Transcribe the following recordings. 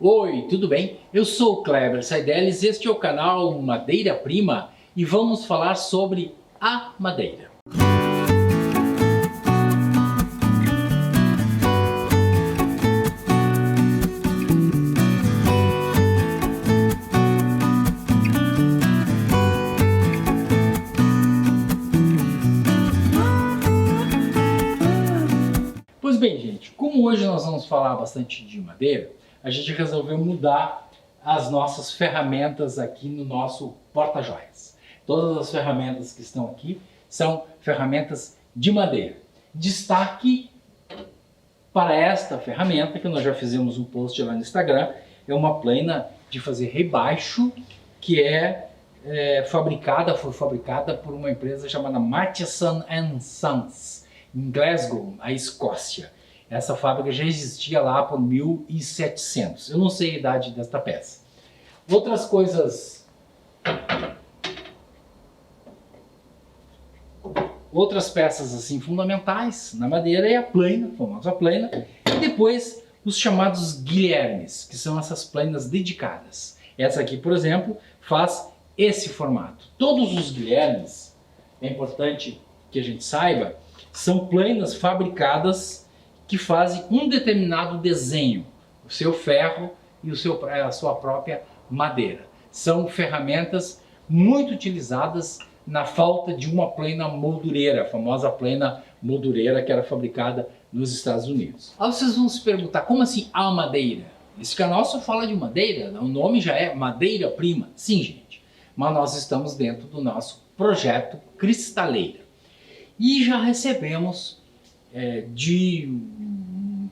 Oi, tudo bem? Eu sou o Kleber Saideles, este é o canal Madeira Prima e vamos falar sobre a madeira. Pois bem, gente, como hoje nós vamos falar bastante de madeira, a gente resolveu mudar as nossas ferramentas aqui no nosso porta-joias. Todas as ferramentas que estão aqui são ferramentas de madeira. Destaque para esta ferramenta, que nós já fizemos um post lá no Instagram, é uma plana de fazer rebaixo, que foi fabricada por uma empresa chamada Matheson & Sons, em Glasgow, a Escócia. Essa fábrica já existia lá por 1700. Eu não sei a idade desta peça. Outras coisas... Outras peças assim fundamentais na madeira é a plana, a famosa plana, e depois os chamados guilhermes, que são essas planas dedicadas. Essa aqui, por exemplo, faz esse formato. Todos os guilhermes, é importante que a gente saiba, são planas fabricadas que fazem um determinado desenho, o seu ferro e a sua própria madeira. São ferramentas muito utilizadas na falta de uma plana moldureira, a famosa plana moldureira que era fabricada nos Estados Unidos. Aí vocês vão se perguntar, como assim a madeira? Esse canal só fala de madeira, o nome já é Madeira Prima. Sim, gente, mas nós estamos dentro do nosso projeto Cristaleira. E já recebemos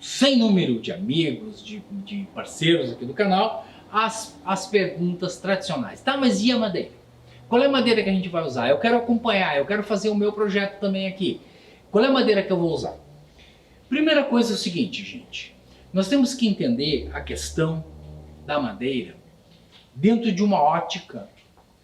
sem número de amigos, de parceiros aqui do canal, as perguntas tradicionais. Tá, mas e a madeira? Qual é a madeira que a gente vai usar? Eu quero acompanhar, eu quero fazer o meu projeto também aqui. Qual é a madeira que eu vou usar? Primeira coisa é o seguinte, gente. Nós temos que entender a questão da madeira dentro de uma ótica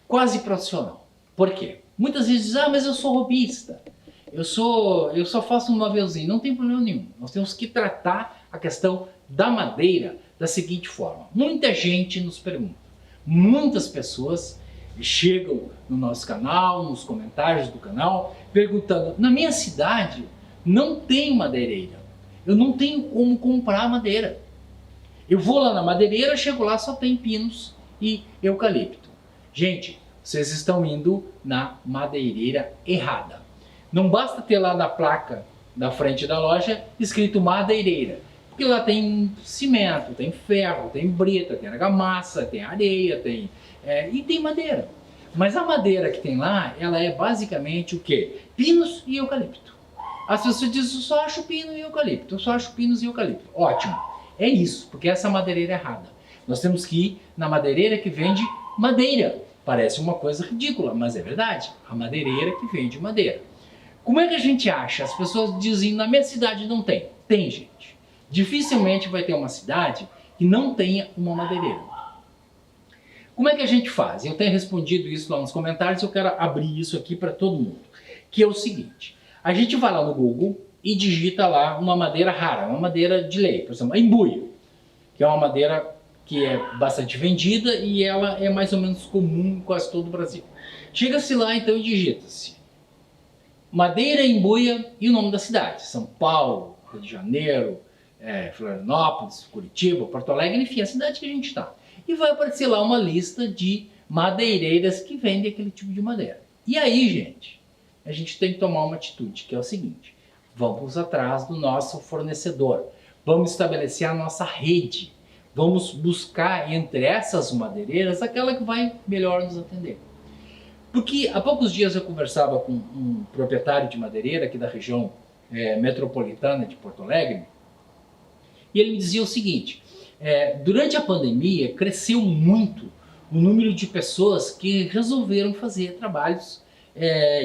quase profissional. Por quê? Muitas vezes dizem, mas eu sou hobbyista. Eu só faço um novelzinho. Não tem problema nenhum. Nós temos que tratar a questão da madeira da seguinte forma. Muita gente nos pergunta, muitas pessoas chegam no nosso canal, nos comentários do canal, perguntando, na minha cidade não tem madeireira, eu não tenho como comprar madeira. Eu vou lá na madeireira, chego lá, só tem pinos e eucalipto. Gente, vocês estão indo na madeireira errada. Não basta ter lá na placa da frente da loja escrito madeireira, porque lá tem cimento, tem ferro, tem brita, tem argamassa, tem areia, e tem madeira. Mas a madeira que tem lá, ela é basicamente o quê? Pinos e eucalipto. As pessoas dizem, eu só acho pino e eucalipto, eu só acho pinos e eucalipto. Ótimo, é isso, porque essa madeireira é errada. Nós temos que ir na madeireira que vende madeira. Parece uma coisa ridícula, mas é verdade. A madeireira que vende madeira. Como é que a gente acha? As pessoas dizem, na minha cidade não tem. Tem, gente. Dificilmente vai ter uma cidade que não tenha uma madeireira. Como é que a gente faz? Eu tenho respondido isso lá nos comentários, eu quero abrir isso aqui para todo mundo. Que é o seguinte, a gente vai lá no Google e digita lá uma madeira rara, uma madeira de lei, por exemplo, a embuia, que é uma madeira que é bastante vendida e ela é mais ou menos comum em quase todo o Brasil. Chega-se lá então e digita-se madeira embuia e o nome da cidade, São Paulo, Rio de Janeiro, Florianópolis, Curitiba, Porto Alegre, enfim, a cidade que a gente está. E vai aparecer lá uma lista de madeireiras que vendem aquele tipo de madeira. E aí, gente, a gente tem que tomar uma atitude, que é o seguinte, vamos atrás do nosso fornecedor, vamos estabelecer a nossa rede, vamos buscar entre essas madeireiras aquela que vai melhor nos atender. Porque há poucos dias eu conversava com um proprietário de madeireira aqui da região metropolitana de Porto Alegre, e ele me dizia o seguinte, durante a pandemia cresceu muito o número de pessoas que resolveram fazer trabalhos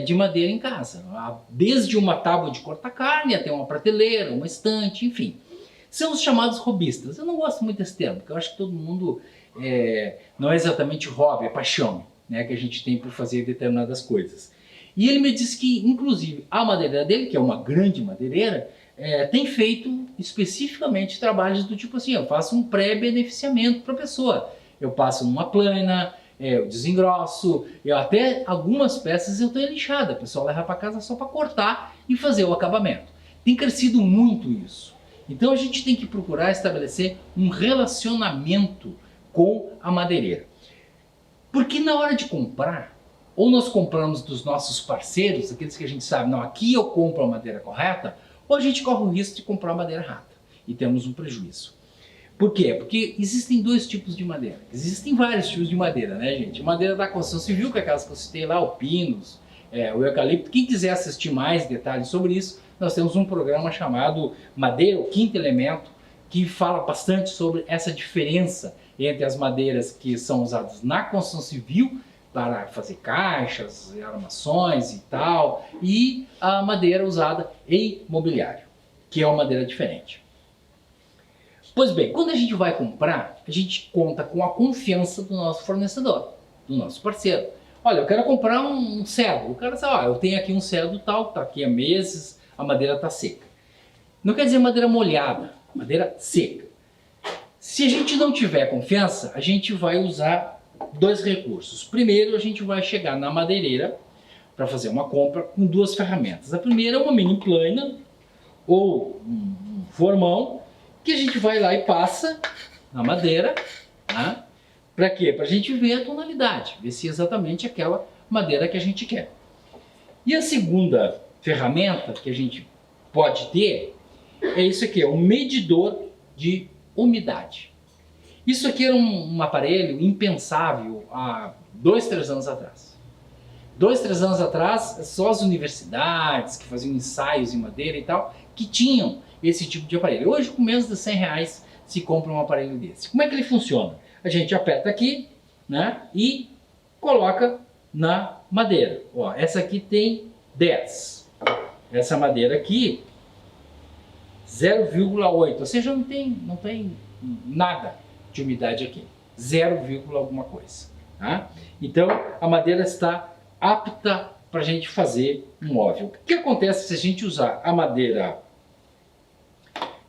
de madeira em casa. Desde uma tábua de cortar carne até uma prateleira, uma estante, enfim. São os chamados hobbyistas. Eu não gosto muito desse termo, porque eu acho que todo mundo não é exatamente hobby, é paixão, né, que a gente tem por fazer determinadas coisas. E ele me disse que, inclusive, a madeireira dele, que é uma grande madeireira, tem feito especificamente trabalhos do tipo assim, eu faço um pré-beneficiamento para a pessoa. Eu passo numa plana, eu desengrosso, eu até algumas peças eu tenho lixada, a pessoa leva para casa só para cortar e fazer o acabamento. Tem crescido muito isso. Então a gente tem que procurar estabelecer um relacionamento com a madeireira. Porque na hora de comprar, ou nós compramos dos nossos parceiros, aqueles que a gente sabe, não, aqui eu compro a madeira correta, ou a gente corre o risco de comprar a madeira errada e temos um prejuízo. Por quê? Porque existem dois tipos de madeira. Existem vários tipos de madeira, né, gente? Madeira da construção civil, que é aquelas que eu citei lá, o pinus, o eucalipto. Quem quiser assistir mais detalhes sobre isso, nós temos um programa chamado Madeira, o Quinto Elemento, que fala bastante sobre essa diferença entre as madeiras que são usadas na construção civil, para fazer caixas, armações e tal, e a madeira usada em mobiliário, que é uma madeira diferente. Pois bem, quando a gente vai comprar, a gente conta com a confiança do nosso fornecedor, do nosso parceiro. Olha, eu quero comprar um cedro. O cara diz, eu tenho aqui um cedro tal, que está aqui há meses, a madeira está seca. Não quer dizer madeira molhada, madeira seca. Se a gente não tiver confiança, a gente vai usar dois recursos. Primeiro, a gente vai chegar na madeireira para fazer uma compra com duas ferramentas. A primeira é uma mini plana ou um formão, que a gente vai lá e passa na madeira, né? Para quê? Para a gente ver a tonalidade, ver se é exatamente aquela madeira que a gente quer. E a segunda ferramenta que a gente pode ter é isso aqui, é um medidor de umidade. Isso aqui era um aparelho impensável há 2, 3 anos atrás. 2, 3 anos atrás, só as universidades que faziam ensaios em madeira e tal, que tinham esse tipo de aparelho. Hoje, com menos de R$100 se compra um aparelho desse. Como é que ele funciona? A gente aperta aqui, né, e coloca na madeira. Ó, essa aqui tem 10. Essa madeira aqui, 0,8. Ou seja, não tem nada de umidade aqui. 0, alguma coisa. Tá? Então, a madeira está apta para a gente fazer um móvel. O que acontece se a gente usar a madeira,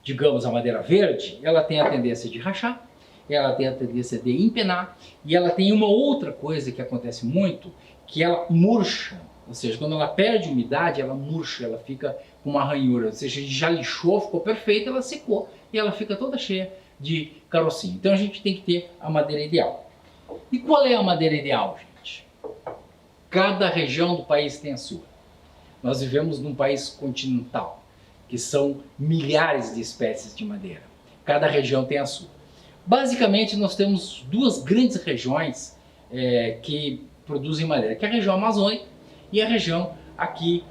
digamos, a madeira verde? Ela tem a tendência de rachar, ela tem a tendência de empenar, e ela tem uma outra coisa que acontece muito, que ela murcha. Ou seja, quando ela perde umidade, ela murcha, ela fica com uma ranhura. Ou seja, a gente já lixou, ficou perfeita, ela secou e ela fica toda cheia de carocinho. Então a gente tem que ter a madeira ideal. E qual é a madeira ideal, gente? Cada região do país tem a sua. Nós vivemos num país continental, que são milhares de espécies de madeira. Cada região tem a sua. Basicamente, nós temos duas grandes regiões que produzem madeira, que é a região amazônica e a região aqui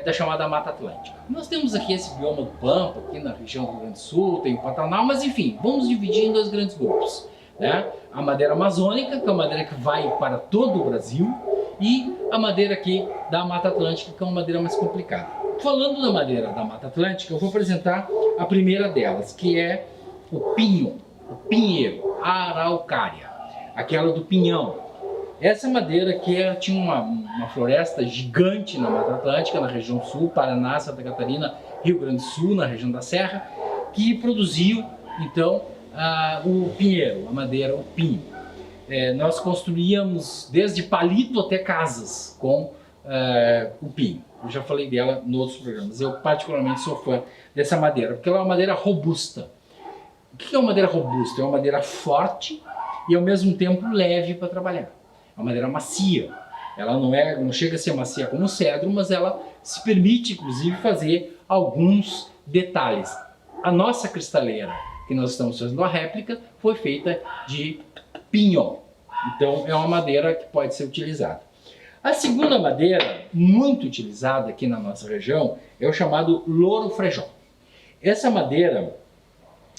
da chamada Mata Atlântica. Nós temos aqui esse bioma do Pampa, aqui na região do Rio Grande do Sul, tem o Pantanal, mas enfim, vamos dividir em dois grandes grupos. Né? A madeira amazônica, que é uma madeira que vai para todo o Brasil, e a madeira aqui da Mata Atlântica, que é uma madeira mais complicada. Falando da madeira da Mata Atlântica, eu vou apresentar a primeira delas, que é o pinho, o pinheiro, a araucária, aquela do pinhão. Essa madeira que tinha uma floresta gigante na Mata Atlântica, na região sul, Paraná, Santa Catarina, Rio Grande do Sul, na região da Serra, que produziu, então, o pinheiro, a madeira, o pinho. Nós construíamos desde palito até casas com o pinho. Eu já falei dela em outros programas. Eu particularmente sou fã dessa madeira, porque ela é uma madeira robusta. O que é uma madeira robusta? É uma madeira forte e ao mesmo tempo leve para trabalhar. É uma madeira macia. Ela não chega a ser macia como o cedro, mas ela se permite, inclusive, fazer alguns detalhes. A nossa cristaleira, que nós estamos fazendo a réplica, foi feita de pinhão. Então é uma madeira que pode ser utilizada. A segunda madeira muito utilizada aqui na nossa região é o chamado louro-frejol. Essa madeira,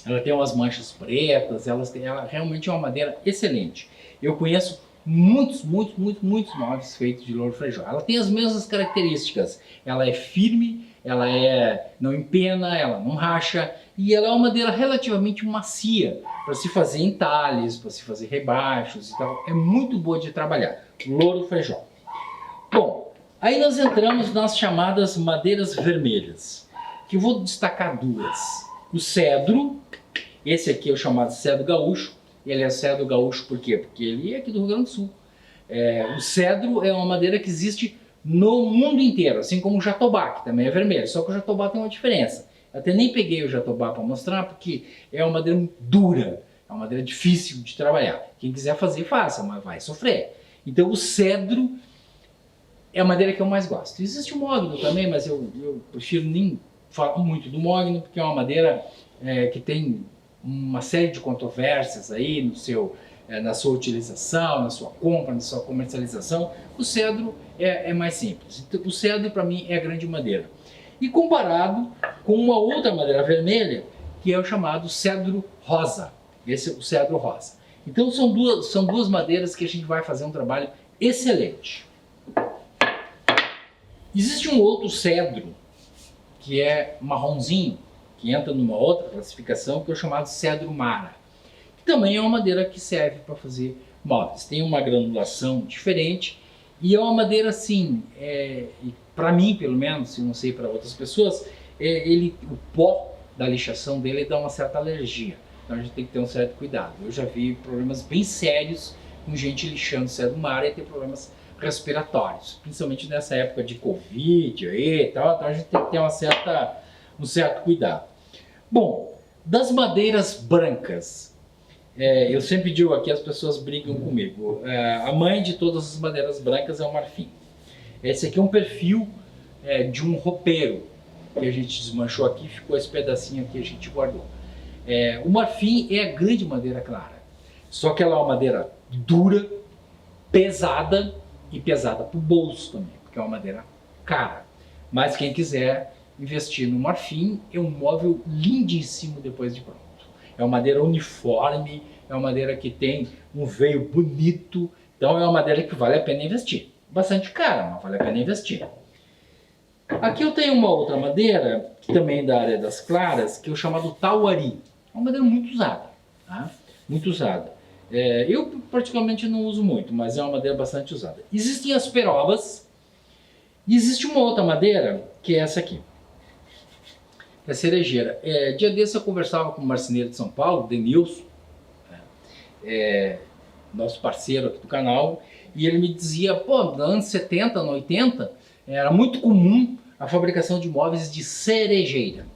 ela tem umas manchas pretas, ela realmente é uma madeira excelente. Eu conheço muitos móveis feitos de louro-frejol. Ela tem as mesmas características. Ela é firme, ela não empena, ela não racha, e ela é uma madeira relativamente macia para se fazer entalhes, para se fazer rebaixos e tal. É muito boa de trabalhar. Louro-frejol. Bom, aí nós entramos nas chamadas madeiras vermelhas. que eu vou destacar duas. O cedro, esse aqui é o chamado cedro gaúcho. Ele é cedro gaúcho por quê? Porque ele é aqui do Rio Grande do Sul. O cedro é uma madeira que existe no mundo inteiro, assim como o jatobá, que também é vermelho. Só que o jatobá tem uma diferença. Eu até nem peguei o jatobá para mostrar, porque é uma madeira muito dura, é uma madeira difícil de trabalhar. Quem quiser fazer, faça, mas vai sofrer. Então o cedro é a madeira que eu mais gosto. Existe o mogno também, mas eu prefiro nem falar muito do mogno, porque é uma madeira que tem uma série de controvérsias aí na sua utilização, na sua compra, na sua comercialização. O cedro é mais simples. Então, o cedro para mim é a grande madeira. E comparado com uma outra madeira vermelha, que é o chamado cedro rosa. Esse é o cedro rosa. Então são duas madeiras que a gente vai fazer um trabalho excelente. Existe um outro cedro que é marronzinho, que entra numa outra classificação, que é o chamado cedro mara. Que também é uma madeira que serve para fazer móveis. Tem uma granulação diferente e é uma madeira assim, para mim pelo menos, eu não sei para outras pessoas, o pó da lixação dele dá uma certa alergia. Então a gente tem que ter um certo cuidado. Eu já vi problemas bem sérios com gente lixando cedro mara e ter problemas respiratórios, principalmente nessa época de Covid e tal, então a gente tem que ter um certo cuidado. Bom, das madeiras brancas, eu sempre digo aqui, as pessoas brigam comigo, a mãe de todas as madeiras brancas é o marfim. Esse aqui é um perfil de um roupeiro que a gente desmanchou aqui, ficou esse pedacinho aqui, a gente guardou. O marfim é a grande madeira clara, só que ela é uma madeira dura, pesada e pesada para o bolso também, porque é uma madeira cara. Mas quem quiser investir no marfim, é um móvel lindíssimo depois de pronto. É uma madeira uniforme, é uma madeira que tem um veio bonito, então é uma madeira que vale a pena investir. Bastante cara, mas vale a pena investir. Aqui eu tenho uma outra madeira, que também é da área das claras, que é o chamado tauari. É uma madeira muito usada, tá? Muito usada. Eu particularmente não uso muito, mas é uma madeira bastante usada. Existem as perobas, e existe uma outra madeira, que é essa aqui. É a cerejeira. Dia desse eu conversava com o marceneiro de São Paulo, Denilson, nosso parceiro aqui do canal, e ele me dizia, pô, nos anos 70, no 80, era muito comum a fabricação de móveis de cerejeira.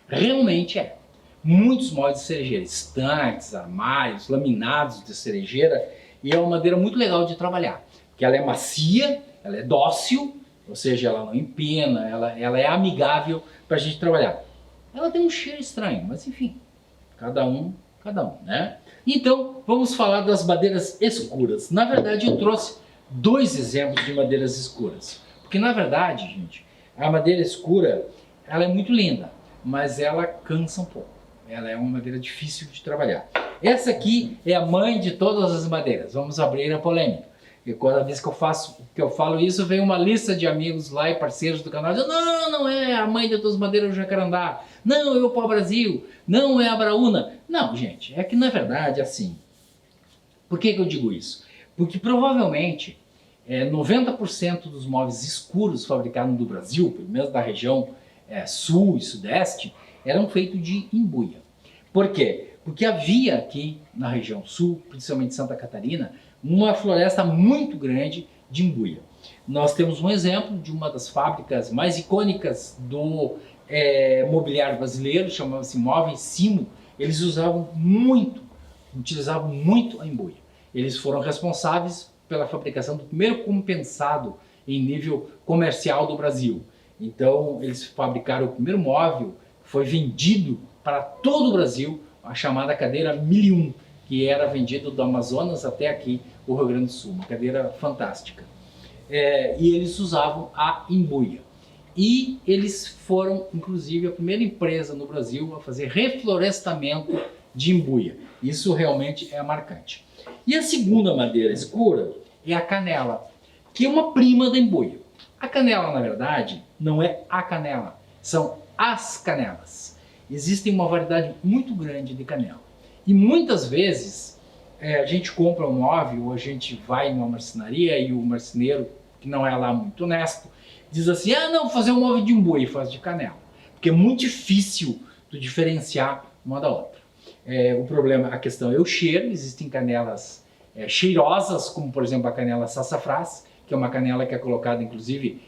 Realmente é. Muitos móveis de cerejeira, estantes, armários, laminados de cerejeira, e é uma madeira muito legal de trabalhar, porque ela é macia, ela é dócil, ou seja, ela não empena, ela é amigável para a gente trabalhar. Ela tem um cheiro estranho, mas enfim, cada um, né? Então, vamos falar das madeiras escuras. Na verdade, eu trouxe dois exemplos de madeiras escuras, porque na verdade, gente, a madeira escura, ela é muito linda, mas ela cansa um pouco. Ela é uma madeira difícil de trabalhar. Essa aqui é a mãe de todas as madeiras. Vamos abrir a polêmica. E cada vez que eu falo isso, vem uma lista de amigos lá e parceiros do canal dizendo, não é a mãe de todas as madeiras do jacarandá. Não é o pau-brasil. Não é a braúna. Não, gente, é que na verdade é assim. Por que eu digo isso? Porque provavelmente 90% dos móveis escuros fabricados no Brasil, pelo menos da região sul e sudeste, eram feitos de embuia. Por quê? Porque havia aqui na região sul, principalmente Santa Catarina, uma floresta muito grande de embuia. Nós temos um exemplo de uma das fábricas mais icônicas do mobiliário brasileiro, chamava-se Móveis Simo. Eles utilizavam muito a embuia. Eles foram responsáveis pela fabricação do primeiro compensado em nível comercial do Brasil. Então, eles fabricaram o primeiro móvel, foi vendido para todo o Brasil, a chamada cadeira 1001, que era vendida do Amazonas até aqui, o Rio Grande do Sul, uma cadeira fantástica. E eles usavam a embuia. E eles foram, inclusive, a primeira empresa no Brasil a fazer reflorestamento de embuia. Isso realmente é marcante. E a segunda madeira escura é a canela, que é uma prima da embuia. A canela, na verdade, não é a canela, são as canelas. Existe uma variedade muito grande de canela. E muitas vezes a gente compra um móvel, ou a gente vai numa marcenaria e o marceneiro, que não é lá muito honesto, diz assim, não, vou fazer um móvel de embuia e faz de canela. porque é muito difícil tu diferenciar uma da outra. O problema, a questão é o cheiro. Existem canelas cheirosas, como por exemplo a canela sassafrás, que é uma canela que é colocada inclusive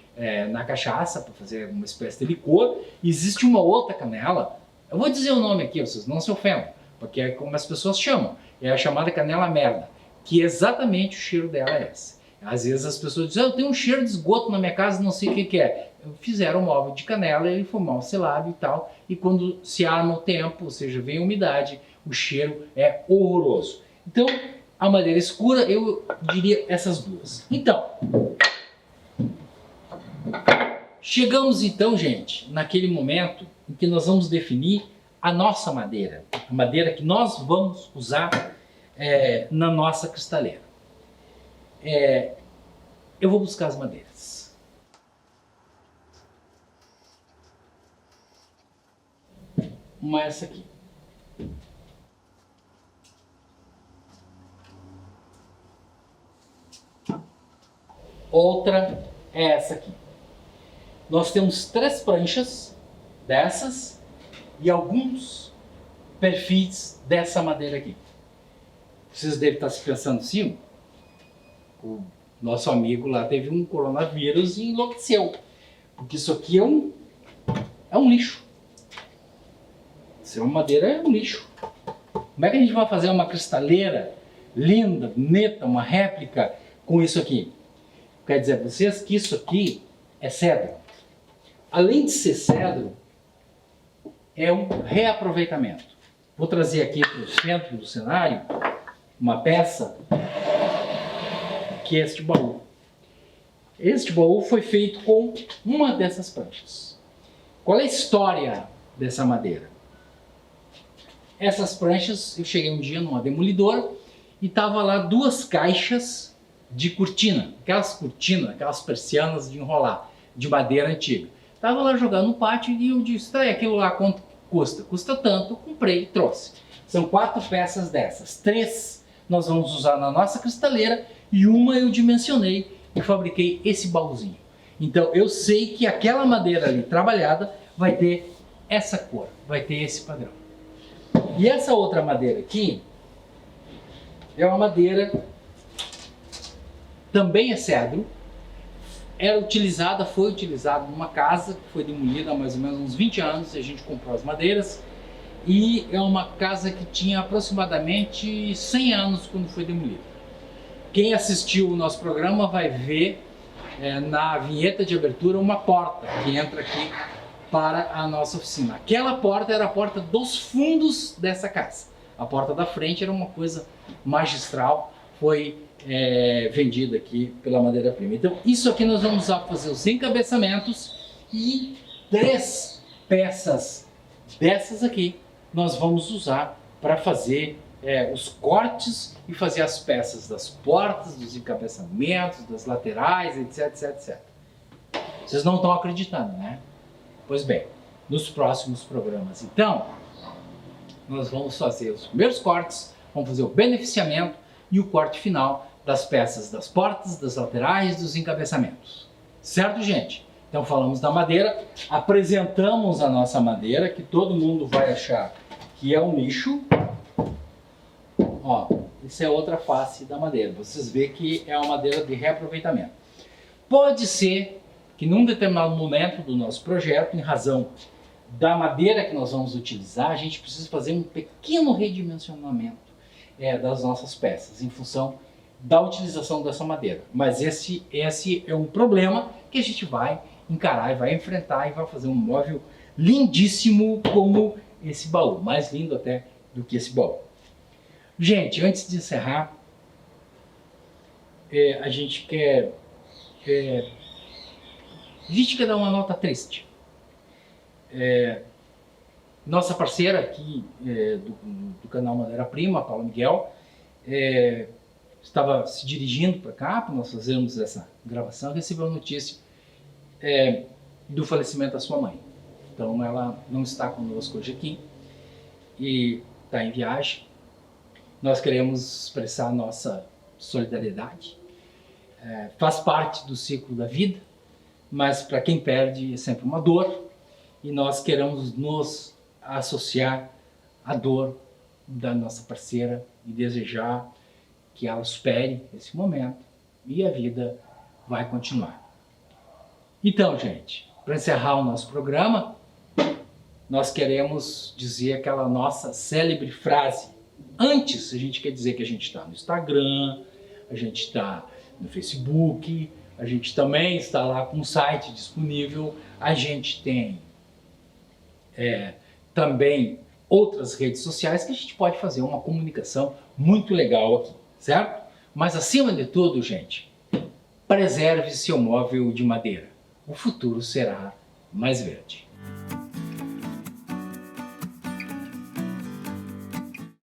na cachaça para fazer uma espécie de licor. Existe uma outra canela, eu vou dizer o nome aqui, vocês não se ofendam, porque é como as pessoas chamam, é a chamada canela merda, que exatamente o cheiro dela é esse. Às vezes as pessoas dizem, eu tenho um cheiro de esgoto na minha casa, não sei o que é. Fizeram um móvel de canela, ele foi mal selado e tal, e quando se arma o tempo, ou seja, vem a umidade, o cheiro é horroroso. Então, a madeira escura, eu diria essas duas. Então, chegamos então, gente, naquele momento em que nós vamos definir a nossa madeira, a madeira que nós vamos usar na nossa cristaleira. Eu vou buscar as madeiras. Uma é essa aqui. Outra é essa aqui. Nós temos 3 pranchas dessas e alguns perfis dessa madeira aqui. Vocês devem estar se pensando, sim, o nosso amigo lá teve um coronavírus e enlouqueceu, porque isso aqui é um lixo. Isso é uma madeira, é um lixo. Como é que a gente vai fazer uma cristaleira linda, bonita, uma réplica com isso aqui? Quer dizer a vocês que isso aqui é cedro. Além de ser cedro, é um reaproveitamento. Vou trazer aqui para o centro do cenário uma peça que é este baú. Este baú foi feito com uma dessas pranchas. Qual é a história dessa madeira? Essas pranchas, eu cheguei um dia numa demolidora e tava lá 2 caixas de cortina, aquelas persianas de enrolar, de madeira antiga. Tava lá jogando no pátio e eu disse, tá, aquilo lá quanto custa? Custa tanto, eu comprei e trouxe. São 4 peças dessas, 3 nós vamos usar na nossa cristaleira e uma eu dimensionei e fabriquei esse baúzinho. Então eu sei que aquela madeira ali trabalhada vai ter essa cor, vai ter esse padrão. E essa outra madeira aqui é uma madeira, também é cedro, foi utilizada numa casa que foi demolida há mais ou menos uns 20 anos, e a gente comprou as madeiras, e é uma casa que tinha aproximadamente 100 anos quando foi demolida. Quem assistiu o nosso programa vai ver na vinheta de abertura uma porta que entra aqui para a nossa oficina. Aquela porta era a porta dos fundos dessa casa. A porta da frente era uma coisa magistral, foi vendida aqui pela Madeira Prima. Então isso aqui nós vamos usar para fazer os encabeçamentos e 3 peças dessas aqui nós vamos usar para fazer os cortes e fazer as peças das portas, dos encabeçamentos, das laterais, etc, etc, etc. Vocês não estão acreditando, né? Pois bem, nos próximos programas, então, nós vamos fazer os primeiros cortes, vamos fazer o beneficiamento e o corte final das peças das portas, das laterais, dos encabeçamentos. Certo, gente? Então falamos da madeira, apresentamos a nossa madeira, que todo mundo vai achar que é um lixo. Ó, isso é outra face da madeira. Vocês veem que é uma madeira de reaproveitamento. Pode ser que num determinado momento do nosso projeto, em razão da madeira que nós vamos utilizar, a gente precisa fazer um pequeno redimensionamento das nossas peças, em função da utilização dessa madeira. Mas esse é um problema que a gente vai encarar e vai enfrentar e vai fazer um móvel lindíssimo como esse baú, mais lindo até do que esse baú. Gente, antes de encerrar, a gente quer dar uma nota triste. Nossa parceira aqui do canal Madeira Prima, a Paula Miguel, estava se dirigindo para cá, para nós fazermos essa gravação, recebeu a notícia do falecimento da sua mãe. Então ela não está conosco hoje aqui e está em viagem. Nós queremos expressar a nossa solidariedade. Faz parte do ciclo da vida, mas para quem perde é sempre uma dor. e nós queremos nos associar à dor da nossa parceira e desejar que ela supere esse momento e a vida vai continuar. Então, gente, para encerrar o nosso programa, nós queremos dizer aquela nossa célebre frase. Antes, a gente quer dizer que a gente está no Instagram, a gente está no Facebook, a gente também está lá com um site disponível, a gente tem também outras redes sociais que a gente pode fazer uma comunicação muito legal aqui, certo? Mas acima de tudo, gente, preserve seu móvel de madeira. O futuro será mais verde.